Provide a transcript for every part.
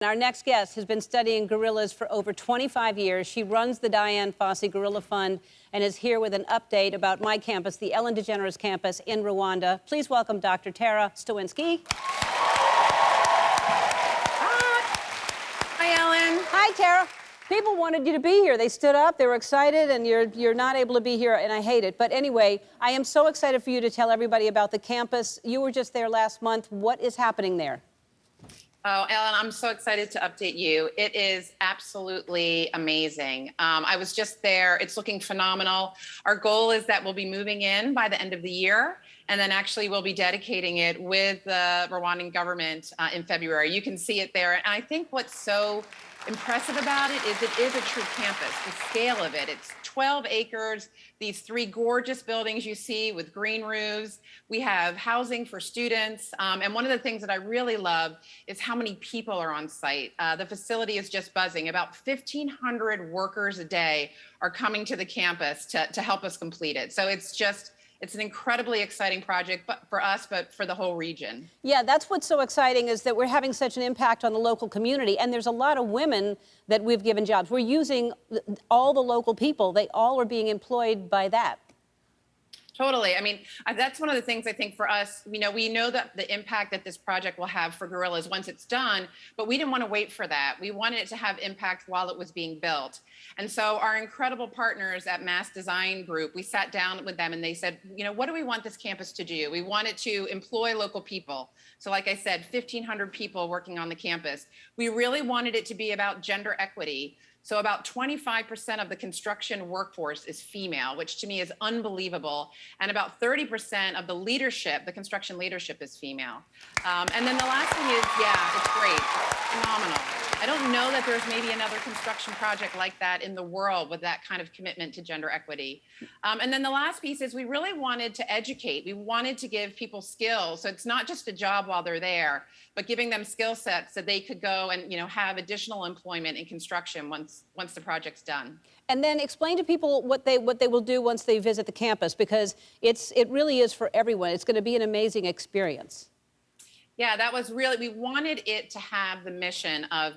Our next guest has been studying gorillas for over 25 years. She runs the Dian Fossey Gorilla Fund and is here with an update about my campus, the Ellen DeGeneres Campus in Rwanda. Please welcome Dr. Tara Stoinski. Hi, Ellen. Hi, Tara. People wanted you to be here. They stood up, they were excited, and you're not able to be here, and I hate it. But anyway, I am so excited for you to tell everybody about the campus. You were just there last month. What is happening there? Oh, Ellen, I'm so excited to update you. It is absolutely amazing. I was just there. It's looking phenomenal. Our goal is that we'll be moving in by the end of the year, and then actually we'll be dedicating it with the Rwandan government in February. You can see it there. And I think what's so impressive about it is a true campus. The scale of it, it's 12 acres, these 3 gorgeous buildings you see with green roofs. We have housing for students. And one of the things that I really love is how many people are on site. The facility is just buzzing. About 1,500 workers a day are coming to the campus to help us complete it. So it's an incredibly exciting project, but for us, but for the whole region. Yeah, that's what's so exciting, is that we're having such an impact on the local community. And there's a lot of women that we've given jobs. We're using all the local people. They all are being employed by that. Totally. I mean, that's one of the things I think for us, we know that the impact that this project will have for gorillas once it's done, but we didn't want to wait for that. We wanted it to have impact while it was being built. And so our incredible partners at Mass Design Group, we sat down with them and they said, what do we want this campus to do? We want it to employ local people. So like I said, 1,500 people working on the campus. We really wanted it to be about gender equity. So about 25% of the construction workforce is female, which to me is unbelievable. And about 30% of the leadership, the construction leadership, is female. And then the last thing is, yeah, it's great, phenomenal. I don't know that there's maybe another construction project like that in the world with that kind of commitment to gender equity. And then the last piece is we really wanted to educate. We wanted to give people skills. So it's not just a job while they're there, but giving them skill sets so they could go and have additional employment in construction once the project's done. And then explain to people what they will do once they visit the campus, because it really is for everyone. It's going to be an amazing experience. Yeah, that was really, we wanted it to have the mission of,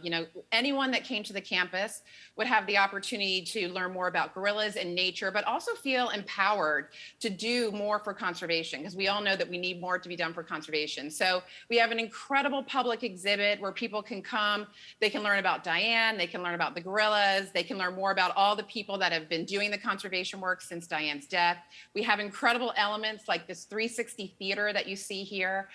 anyone that came to the campus would have the opportunity to learn more about gorillas and nature, but also feel empowered to do more for conservation, because we all know that we need more to be done for conservation. So we have an incredible public exhibit where people can come, they can learn about Dian, they can learn about the gorillas, they can learn more about all the people that have been doing the conservation work since Dian's death. We have incredible elements like this 360 theater that you see here.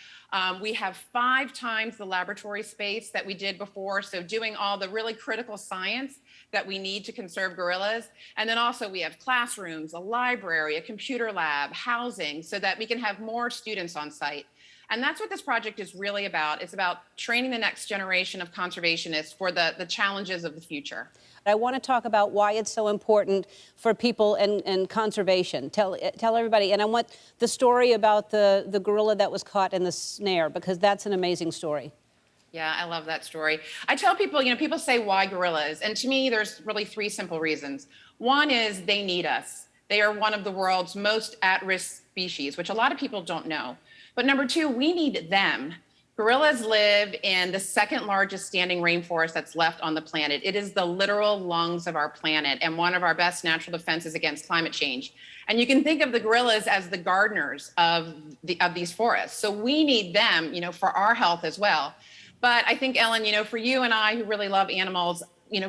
We have 5 times the laboratory space that we did before, so doing all the really critical science that we need to conserve gorillas. And then also we have classrooms, a library, a computer lab, housing, so that we can have more students on site. And that's what this project is really about. It's about training the next generation of conservationists for the challenges of the future. I want to talk about why it's so important for people and conservation. Tell everybody, and I want the story about the gorilla that was caught in the snare, because that's an amazing story. Yeah, I love that story. I tell people, people say, why gorillas? And to me, there's really 3 simple reasons. One is they need us. They are one of the world's most at-risk species, which a lot of people don't know. But number 2, we need them. Gorillas live in the 2nd largest standing rainforest that's left on the planet. It is the literal lungs of our planet and one of our best natural defenses against climate change. And you can think of the gorillas as the gardeners of these forests. So we need them, for our health as well. But I think, Ellen, for you and I who really love animals,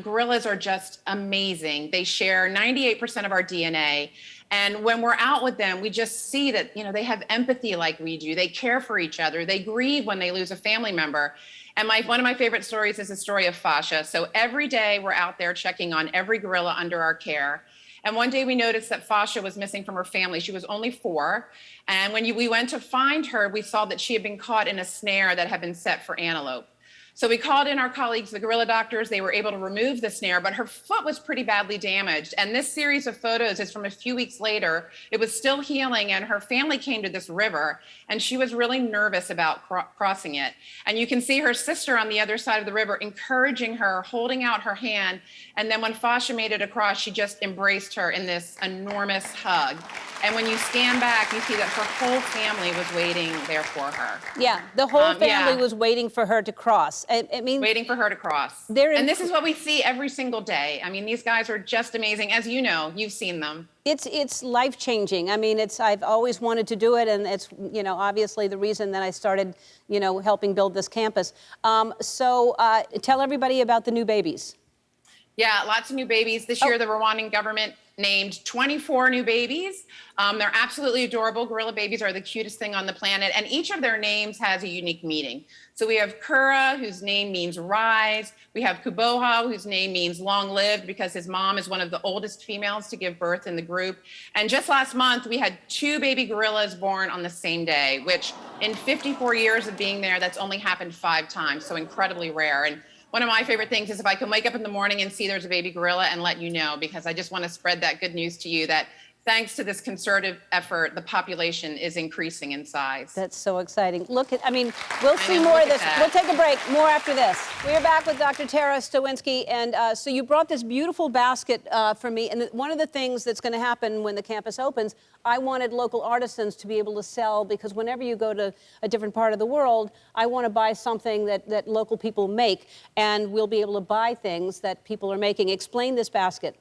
gorillas are just amazing. They share 98% of our DNA. And when we're out with them, we just see that, they have empathy like we do. They care for each other. They grieve when they lose a family member. And one of my favorite stories is the story of Fasha. So every day we're out there checking on every gorilla under our care. And one day we noticed that Fasha was missing from her family. She was only 4. And when we went to find her, we saw that she had been caught in a snare that had been set for antelope. So we called in our colleagues, the gorilla doctors. They were able to remove the snare, but her foot was pretty badly damaged. And this series of photos is from a few weeks later. It was still healing, and her family came to this river, and she was really nervous about crossing it. And you can see her sister on the other side of the river encouraging her, holding out her hand. And then when Fasha made it across, she just embraced her in this enormous hug. And when you scan back, you see that her whole family was waiting there for her. Yeah, the whole family was waiting for her to cross. I mean, waiting for her to cross. And this is what we see every single day. I mean, these guys are just amazing. As you know, you've seen them. It's life-changing. I mean, I've always wanted to do it, and it's, obviously the reason that I started, helping build this campus. So tell everybody about the new babies. Yeah, lots of new babies. This year, the Rwandan government named 24 new babies. They're absolutely adorable. Gorilla babies are the cutest thing on the planet, and each of their names has a unique meaning. So we have Kura, whose name means rise. We have Kuboha, whose name means long-lived because his mom is one of the oldest females to give birth in the group. And just last month, we had 2 baby gorillas born on the same day, which in 54 years of being there, that's only happened 5 times, so incredibly rare. And one of my favorite things is if I can wake up in the morning and see there's a baby gorilla and let you know, because I just want to spread that good news to you that thanks to this concerted effort, the population is increasing in size. That's so exciting. Look at, we'll see more of this. We'll take a break. More after this. We are back with Dr. Tara Stoinski, and so you brought this beautiful basket for me, and one of the things that's going to happen when the campus opens, I wanted local artisans to be able to sell, because whenever you go to a different part of the world, I want to buy something that local people make, and we'll be able to buy things that people are making. Explain this basket.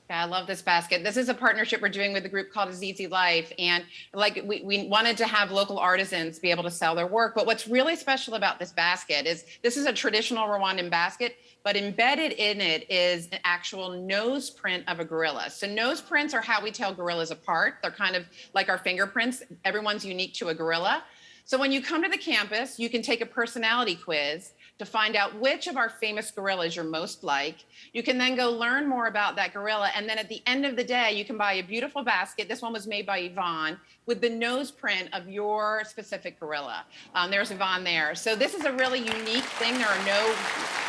Yeah, I love this basket. This is a partnership we're doing with a group called Azizi Life. And we wanted to have local artisans be able to sell their work. But what's really special about this basket is this is a traditional Rwandan basket, but embedded in it is an actual nose print of a gorilla. So nose prints are how we tell gorillas apart. They're kind of like our fingerprints. Everyone's unique to a gorilla. So when you come to the campus, you can take a personality quiz to find out which of our famous gorillas you're most like. You can then go learn more about that gorilla. And then at the end of the day, you can buy a beautiful basket. This one was made by Yvonne with the nose print of your specific gorilla. There's Yvonne there. So this is a really unique thing. There are no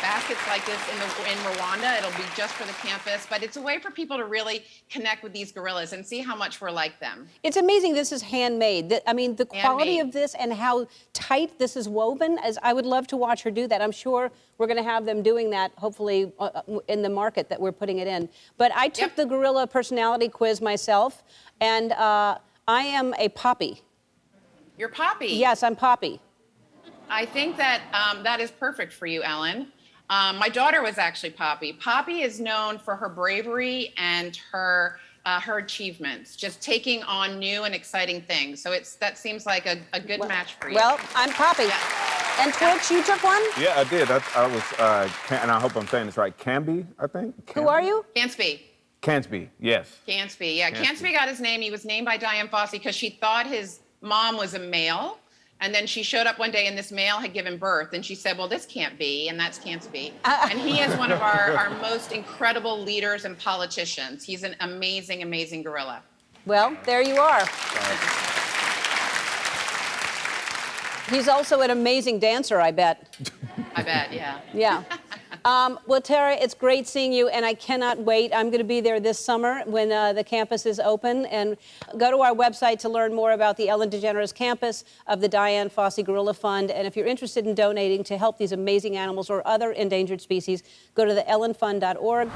baskets like this in Rwanda. It'll be just for the campus, but it's a way for people to really connect with these gorillas and see how much we're like them. It's amazing this is handmade. The quality of this and how tight this is woven, I would love to watch her do that. I'm sure we're going to have them doing that, hopefully, in the market that we're putting it in. But I took the gorilla personality quiz myself, and I am a Poppy. You're Poppy? Yes, I'm Poppy. I think that that is perfect for you, Ellen. My daughter was actually Poppy. Poppy is known for her bravery and her achievements, just taking on new and exciting things. So that seems like a good match for you. Well, I'm Poppy. Yeah. And Twitch, you took one? Yeah, I did. I was, and I hope I'm saying this right, Canby, I think. Who are you? Cansby. Cansby, yes. Cansby, yeah. Cansby got his name. He was named by Dian Fossey because she thought his mom was a male. And then she showed up one day and this male had given birth. And she said, well, this can't be. And that's Cansby. And he is one of our most incredible leaders and politicians. He's an amazing, amazing gorilla. Well, there you are. He's also an amazing dancer, I bet. I bet, yeah. Yeah. Well, Tara, it's great seeing you, and I cannot wait. I'm going to be there this summer when the campus is open. And go to our website to learn more about the Ellen DeGeneres Campus of the Dian Fossey Gorilla Fund. And if you're interested in donating to help these amazing animals or other endangered species, go to the ellenfund.org.